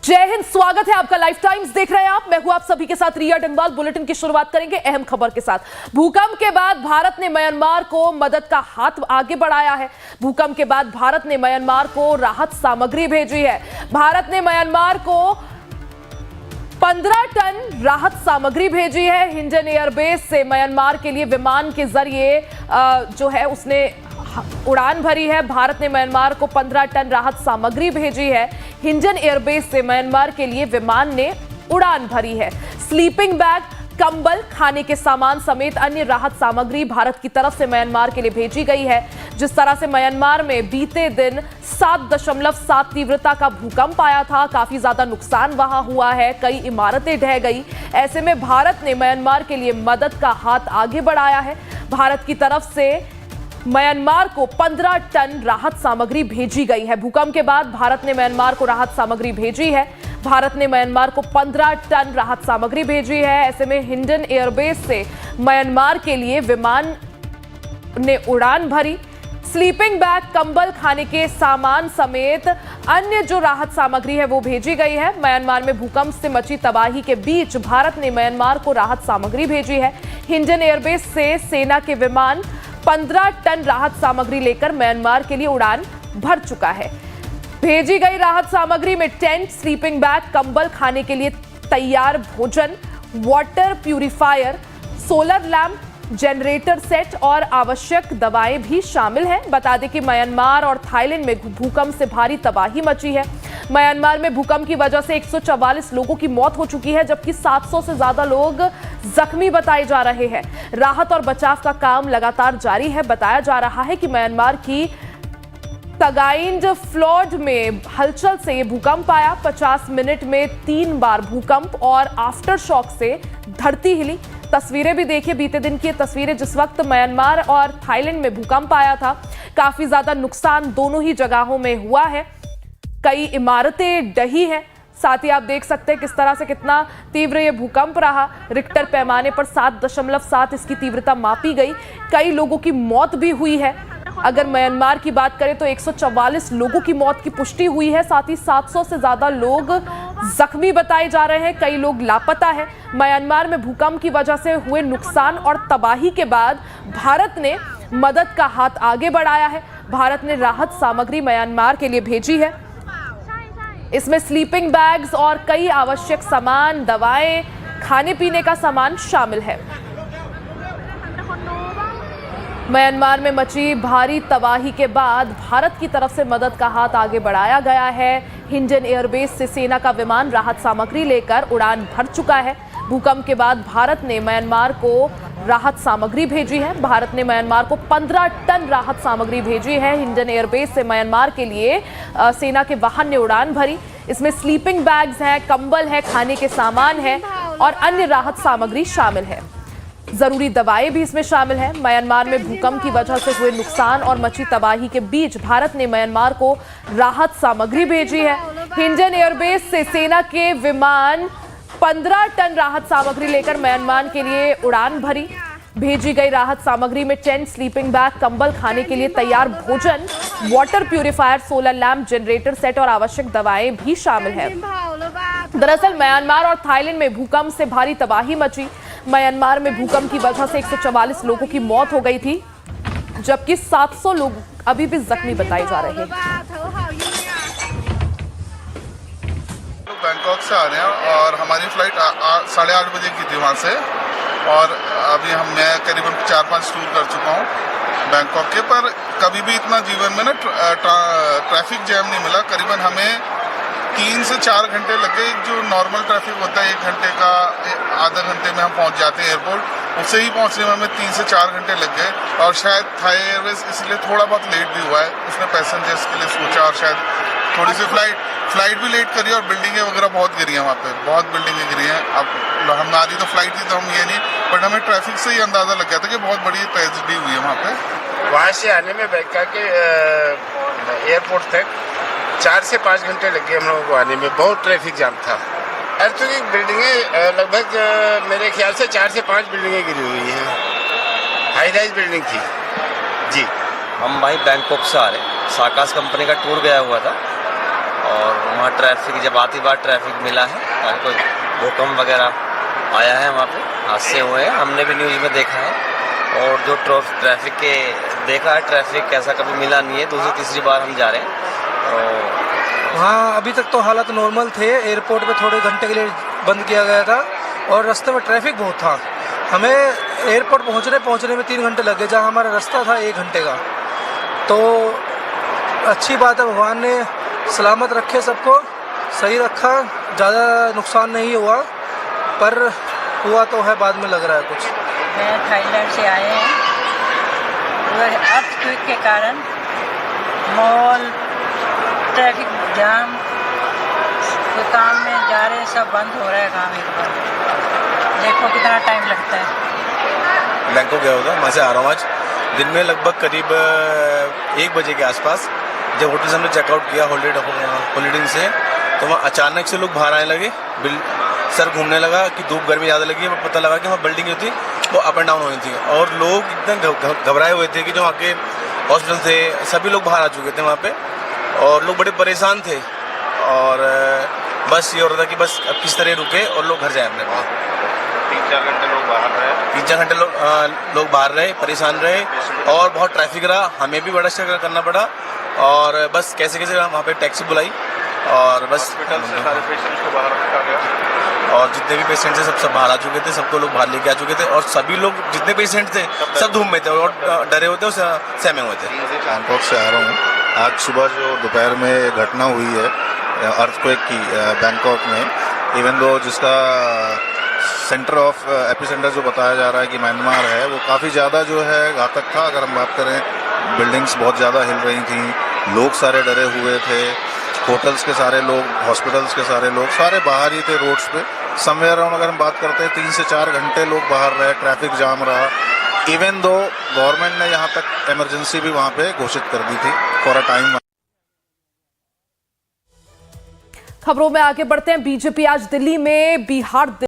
जय हिंद, स्वागत है आपका। लाइफ टाइम्स देख रहे हैं आप। मैं हूं आप सभी के साथ रिया डंगवाल। बुलेटिन की शुरुआत करेंगे अहम खबर के साथ। भूकंप के बाद भारत ने म्यांमार को मदद का हाथ आगे बढ़ाया है। भूकंप के बाद भारत ने म्यांमार को राहत सामग्री भेजी है। भारत ने म्यांमार को 15 टन राहत सामग्री भेजी है। हिंडन एयरबेस से म्यांमार के लिए विमान के जरिए जो है उसने उड़ान भरी है। भारत ने म्यांमार को 15 टन राहत सामग्री भेजी है। हिंडन एयरबेस से म्यांमार के लिए विमान ने उड़ान भरी है। स्लीपिंग बैग, कंबल, खाने के सामान समेत अन्य राहत सामग्री भारत की तरफ से म्यांमार के लिए भेजी गई है। जिस तरह से म्यांमार में बीते दिन 7.7 तीव्रता का भूकंप आया था, काफी ज्यादा नुकसान वहां हुआ है, कई इमारतें ढह गई। ऐसे में भारत ने म्यांमार के लिए मदद का हाथ आगे बढ़ाया है। भारत की तरफ से म्यांमार को 15 टन राहत सामग्री भेजी गई है। भूकंप के बाद भारत ने म्यांमार को राहत सामग्री भेजी है। भारत ने म्यांमार को 15 टन राहत सामग्री भेजी है। ऐसे में हिंडन एयरबेस से म्यांमार के लिए विमान ने उड़ान भरी। स्लीपिंग बैग, कंबल, खाने के सामान समेत अन्य जो राहत सामग्री है वो भेजी गई है। म्यांमार में भूकंप से मची तबाही के बीच भारत ने म्यांमार को राहत सामग्री भेजी है। हिंडन एयरबेस से सेना के विमान 15 टन राहत सामग्री लेकर म्यांमार के लिए उड़ान भर चुका है। भेजी गई राहत सामग्री में टेंट, स्लीपिंग बैग, कंबल, खाने के लिए तैयार भोजन, water purifier, solar lamp, generator set और आवश्यक दवाएं भी शामिल हैं। बता दें कि म्यांमार और थाईलैंड में भूकंप से भारी तबाही मची है। म्यांमार में भूकंप की वजह से 144 लोगों की मौत हो चुकी है, जबकि 700 से ज्यादा लोग जख्मी बताए जा रहे हैं। राहत और बचाव का काम लगातार जारी है। बताया जा रहा है कि म्यांमार की तगाइंड फ्लॉड में हलचल से ये भूकंप आया। 50 मिनट में 3 बार भूकंप और आफ्टर शॉक से धरती हिली। तस्वीरें भी देखिए, बीते दिन की तस्वीरें, जिस वक्त म्यांमार और थाईलैंड में भूकंप आया था। काफी ज्यादा नुकसान दोनों ही जगहों में हुआ है। कई इमारतें ढही हैं। साथ ही आप देख सकते हैं किस तरह से कितना तीव्र ये भूकंप रहा। रिक्टर पैमाने पर 7.7 इसकी तीव्रता मापी गई। कई लोगों की मौत भी हुई है। अगर म्यांमार की बात करें तो 144 लोगों की मौत की पुष्टि हुई है। साथ ही 700 से ज्यादा लोग जख्मी बताए जा रहे हैं। कई लोग लापता है। म्यांमार में भूकंप की वजह से हुए नुकसान और तबाही के बाद भारत ने मदद का हाथ आगे बढ़ाया है। भारत ने राहत सामग्री म्यांमार के लिए भेजी है। इसमें स्लीपिंग बैग्स और कई आवश्यक सामान, दवाएं, खाने पीने का सामान शामिल है। म्यांमार में मची भारी तबाही के बाद भारत की तरफ से मदद का हाथ आगे बढ़ाया गया है। हिंडन एयरबेस से सेना का विमान राहत सामग्री लेकर उड़ान भर चुका है। भूकंप के बाद भारत ने म्यांमार को राहत सामग्री भेजी है। भारत ने म्यांमार को 15 टन राहत सामग्री भेजी है। हिंडन एयरबेस से म्यांमार के लिए सेना के वाहन ने उड़ान भरी। इसमें स्लीपिंग बैग्स हैं, कंबल है, खाने के सामान है और अन्य राहत सामग्री शामिल है। जरूरी दवाएं भी इसमें शामिल है। म्यांमार में भूकंप की वजह से हुए नुकसान और मची तबाही के बीच भारत ने म्यांमार को राहत सामग्री भेजी है। हिंडन एयरबेस से सेना के विमान 15 टन राहत सामग्री लेकर म्यांमार के लिए उड़ान भरी। भेजी गई राहत सामग्री में टेंट, स्लीपिंग बैग, कंबल, खाने के लिए तैयार भोजन, water purifier, solar lamp, generator set और आवश्यक दवाएं भी शामिल है। दरअसल म्यांमार और थाईलैंड में भूकंप से भारी तबाही मची। म्यांमार में भूकंप की वजह से 144 लोगों की मौत हो गई थी, जबकि 700 लोग अभी भी जख्मी बताए जा रहे हैं। बैंकॉक से आ रहे हैं और हमारी फ्लाइट 8:30 बजे की थी वहाँ से, और अभी मैं करीबन 4-5 टूर कर चुका हूँ बैंकॉक के। पर कभी भी इतना जीवन में ना ट्रैफिक जैम नहीं मिला। करीबन हमें 3 से 4 घंटे लगे। जो नॉर्मल ट्रैफिक होता है 1 घंटे का, आधा घंटे में हम पहुँच जाते हैं एयरपोर्ट, उससे ही पहुँचने में हमें 3 से 4 घंटे लग गए। और शायद थाई एयरवेज इसलिए थोड़ा बहुत लेट भी हुआ है। उसने पैसेंजर्स के लिए सोचा और शायद थोड़ी सी फ्लाइट भी लेट करी। और बिल्डिंगें वगैरह बहुत गिरी हैं वहाँ पे, बहुत बिल्डिंगें गिरी हैं। अब हमारी तो फ्लाइट थी तो हम ये नहीं, बट हमें ट्रैफिक से ही अंदाज़ा लग गया था कि बहुत बड़ी ट्रेजेडी हुई है वहाँ पे। वहाँ से आने में बैंकॉक के एयरपोर्ट तक 4 से 5 घंटे लगे हम लोगों को आने में। बहुत ट्रैफिक जाम था। अर्थक्वेक बिल्डिंगें लगभग मेरे ख्याल से 4 से 5 बिल्डिंगें गिरी हुई हैं। हाई राइज बिल्डिंग थी जी। हम भाई बैंकॉक से आ रहे हैं। साकास कंपनी का टूर गया हुआ था और वहाँ ट्रैफिक जब आती बार ट्रैफिक मिला है, ताकि कोई भूकंप वगैरह आया है वहाँ पे, हादसे हुए हैं, हमने भी न्यूज़ में देखा है। और जो ट्रैफिक के देखा है, ट्रैफिक ऐसा कभी मिला नहीं है, दूसरी तीसरी बार हम जा रहे हैं। और वहाँ अभी तक तो हालात नॉर्मल थे। एयरपोर्ट पे थोड़े घंटे के लिए बंद किया गया था और रास्ते में ट्रैफिक बहुत था। हमें एयरपोर्ट पहुँचने में 3 घंटे लगे, जहाँ हमारा रास्ता था 1 घंटे का। तो अच्छी बात है, भगवान ने सलामत रखे, सबको सही रखा, ज़्यादा नुकसान नहीं हुआ, पर हुआ तो है बाद में लग रहा है कुछ। मैं थाईलैंड से आए हैं। अर्थक्वेक के कारण मॉल, ट्रैफिक जाम, कोई काम में जा रहे हैं, सब बंद हो रहा है काम एकदम। देखो कितना टाइम लगता है। बैंकॉक गया होगा, वहाँ से आ रहा हूँ आज। दिन में लगभग करीब 1 बजे के आसपास जब होटल से हमने चेकआउट किया हॉलीडे से, तो वहाँ अचानक से लोग बाहर आने लगे। सर घूमने लगा कि धूप गर्मी ज़्यादा लगी है। पता लगा कि वहाँ बिल्डिंग जो थी वो अप एंड डाउन हो रही थी और लोग एकदम घबराए हुए थे कि जो वहाँ के हॉस्पिटल थे सभी लोग बाहर आ चुके थे वहाँ पे, और लोग बड़े परेशान थे। और बस ये हो रहा था कि बस अब किस तरह रुके और लोग घर जाए अपने पास। 3-4 घंटे लोग बाहर रहे। 3-4 घंटे लोग बाहर रहे, परेशान रहे और बहुत ट्रैफिक रहा। हमें भी बड़ा स्ट्रगल करना पड़ा और बस कैसे वहाँ पे टैक्सी बुलाई और बस हॉस्पिटल से सारे पेशेंट्स को बाहर रखा गया और जितने भी पेशेंट थे सब बाहर आ चुके थे, सबको लोग बाहर लेके आ चुके थे और सभी लोग जितने पेशेंट थे सब धूम में थे और डरे हुए थे और सहमे हुए थे। बैंकॉक से आ रहा हूँ। आज सुबह जो दोपहर में घटना हुई है अर्थक्वेक की बैंकॉक में, इवन दो जिसका सेंटर ऑफ एपिसेंटर जो बताया जा रहा है कि म्यांमार है, वो काफ़ी ज़्यादा जो है घातक था। अगर हम बात करें, बिल्डिंग्स बहुत ज़्यादा हिल रही थी, लोग सारे डरे हुए थे, होटल्स के सारे लोग, हॉस्पिटल्स के सारे लोग, सारे बाहर ही थे रोड्स पे। समवेयर अराउंड अगर हम बात करते हैं 3 से 4 घंटे लोग बाहर रहे, ट्रैफिक जाम रहा। इवन दो गवर्नमेंट ने यहाँ तक इमरजेंसी भी वहाँ पे घोषित कर दी थी फॉर अ टाइम। खबरों में आगे बढ़ते हैं। बीजेपी आज दिल्ली में बिहार